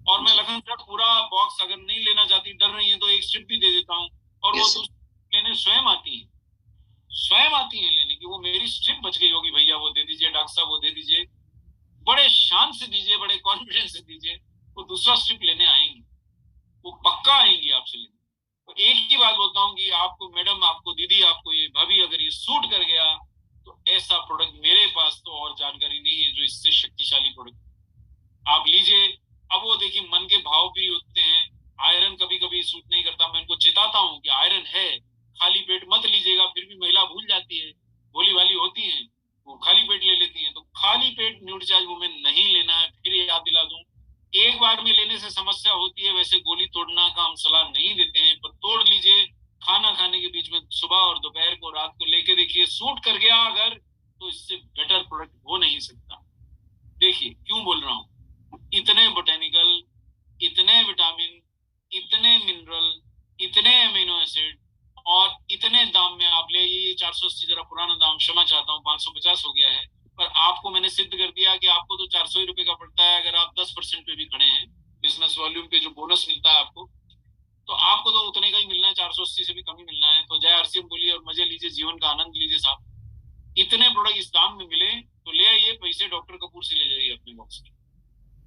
और मैं लखन सर पूरा बॉक्स अगर नहीं लेना चाहती, डर रही है, तो एक स्ट्रिप भी दे देता हूँ। और वो लेने स्वयं आती है, स्वयं आती है लेने की। वो मेरी स्ट्रिप बच गई होगी, भैया वो दे दीजिए, डॉक्टर साहब वो दे दीजिए, बड़े शान से दीजिए, बड़े कॉन्फिडेंस से दीजिए, वो दूसरा स्ट्रिप लेने आएंगी, वो पक्का आएंगी आपसे लेने। तो एक ही बात बोलता हूँ कि आपको मैडम, आपको दीदी, आपको ये भाभी, अगर ये सूट कर गया तो ऐसा प्रोडक्ट मेरे पास तो और जानकारी नहीं है जो इससे शक्तिशाली प्रोडक्ट आप लीजिए। अब वो देखिए मन के भाव भी होते हैं, आयरन कभी कभी सूट नहीं करता, मैं उनको चेताता हूँ कि आयरन है, खाली पेट मत लीजिएगा। फिर भी महिला भूल जाती है, भोली भाली होती है, वो खाली पेट ले लेती हैं। तो खाली पेट न्यूट्रीचार्ज वुमेन नहीं लेना है। फिर याद दिला दूं, एक बार में लेने से समस्या होती है, वैसे गोली तोड़ना का हम सलाह नहीं देते हैं, पर तोड़ लीजिए खाना खाने के बीच में, सुबह और दोपहर को, रात को लेके देखिए, सूट कर गया अगर तो इससे बेटर प्रोडक्ट हो नहीं सकता। देखिए क्यों बोल रहा हूँ, इतने बोटेनिकल, इतने विटामिन, इतने मिनरल, इतने अमीनो एसिड, और इतने दाम में आप ले। ये 480 जरा पुराना दाम, क्षमा चाहता हूँ, 550 हो गया है, पर आपको मैंने सिद्ध कर दिया कि आपको तो 400 ही रुपए का पड़ता है अगर आप 10% पे भी खड़े हैं बिजनेस वॉल्यूम पे, जो बोनस मिलता है आपको, तो आपको तो उतने का ही मिलना है, 480 से भी कम ही मिलना है। तो जय आरसीएम बोलिए और मजे लीजिए, जीवन का आनंद लीजिए साहब। इतने प्रोडक्ट इस दाम में मिले तो ले आइए, पैसे डॉक्टर कपूर से ले जाइए अपने बॉक्स में,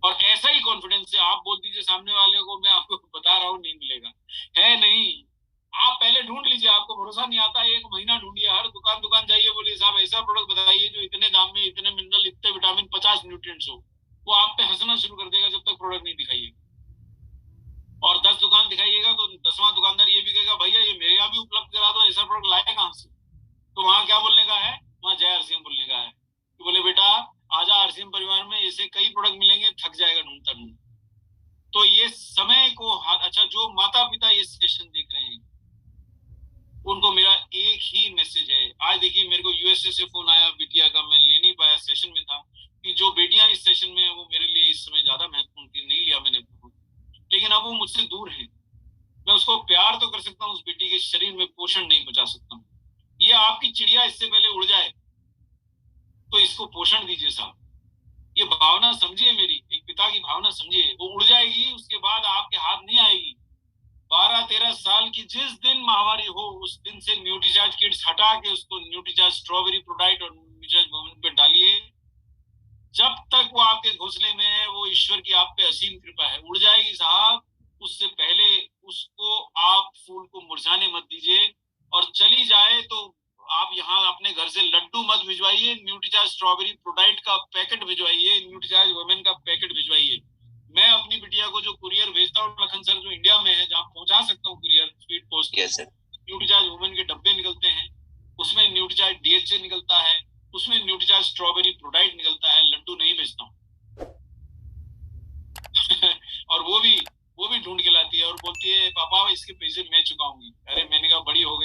और ऐसा ही कॉन्फिडेंस से आप बोल दीजिए सामने वाले को, मैं आपको बता रहा हूँ नहीं मिलेगा, है नहीं। आप पहले ढूंढ लीजिए, आपको भरोसा नहीं आता, एक महीना ढूंढिए, हर दुकान दुकान जाइए, बोलिए साहब ऐसा प्रोडक्ट बताइए जो इतने दाम में, इतने मिनरल, इतने विटामिन, 50 न्यूट्रिएंट्स हो। वो आप पे हंसना शुरू कर देगा जब तक प्रोडक्ट नहीं दिखाइए। और 10 दुकान दिखाइएगा तो 10वां दुकानदार ये भी कहेगा भैया ये मेरे यहाँ भी उपलब्ध करा दो, ऐसा प्रोडक्ट लाए कहाँ से। तो वहां क्या बोलने का है, वहां जय आरसीएम बोलने का है कि बोले बेटा आजा आरसीएम परिवार में, ऐसे कई प्रोडक्ट मिलेंगे, थक जाएगा ढूंढता ढूंढ। तो ये समय को अच्छा, जो माता पिता ये सेशन देख रहे हैं उनको मेरा एक ही मैसेज है। आज देखिए मेरे को यूएसए से फोन आया बिटिया का, मैं ले नहीं पाया, सेशन में था, कि जो बेटियां इस सेशन में है वो मेरे लिए इस समय ज्यादा महत्वपूर्ण थी, नहीं लिया मैंने फोन। लेकिन अब वो मुझसे दूर है, मैं उसको प्यार तो कर सकता हूँ, उस बेटी के शरीर में पोषण नहीं पहुंचा सकता हूँ। ये आपकी चिड़िया इससे पहले उड़ जाए तो इसको पोषण दीजिए साहब। ये भावना समझिए, मेरी एक पिता की भावना समझिए, वो उड़ जाएगी उसके बाद आपके हाथ नहीं आएगी। 12-13 साल की जिस दिन महामारी हो उस दिन से न्यूट्रीचार्ज किट्स हटा के उसको न्यूट्रीचार्ज स्ट्रॉबेरी प्रोडाइट और न्यूट्रीचार्ज वुमेन पे डालिए। जब तक वो आपके घोंसले में है वो ईश्वर की आप पे असीम कृपा है, उड़ जाएगी साहब। उससे पहले उसको आप फूल को मुरझाने मत दीजिए, और चली जाए तो आप यहाँ अपने घर से लड्डू मत भिजवाइए, न्यूट्रीचार्ज स्ट्रॉबेरी प्रोडाइट का पैकेट भिजवाइए, न्यूट्रीचार्ज वुमेन का पैकेट भिजवाइए। मैं अपनी बिटिया को जो कुरियर भेजता हूँ लखन सर, जो इंडिया में है, जहाँ पहुंचा सकता हूँ courier, speed post, Nutricharge women के डब्बे निकलते हैं, उसमें न्यूट्रीचार्ज डीएचए निकलता है, उसमें न्यूट्रीचार्ज स्ट्रॉबेरी प्रोडाइट निकलता है, लड्डू नहीं भेजता हूँ। और वो भी ढूंढ के लाती है और बोलती है पापा इसके पैसे मैं चुकाऊंगी। अरे मैंने कहा बड़ी हो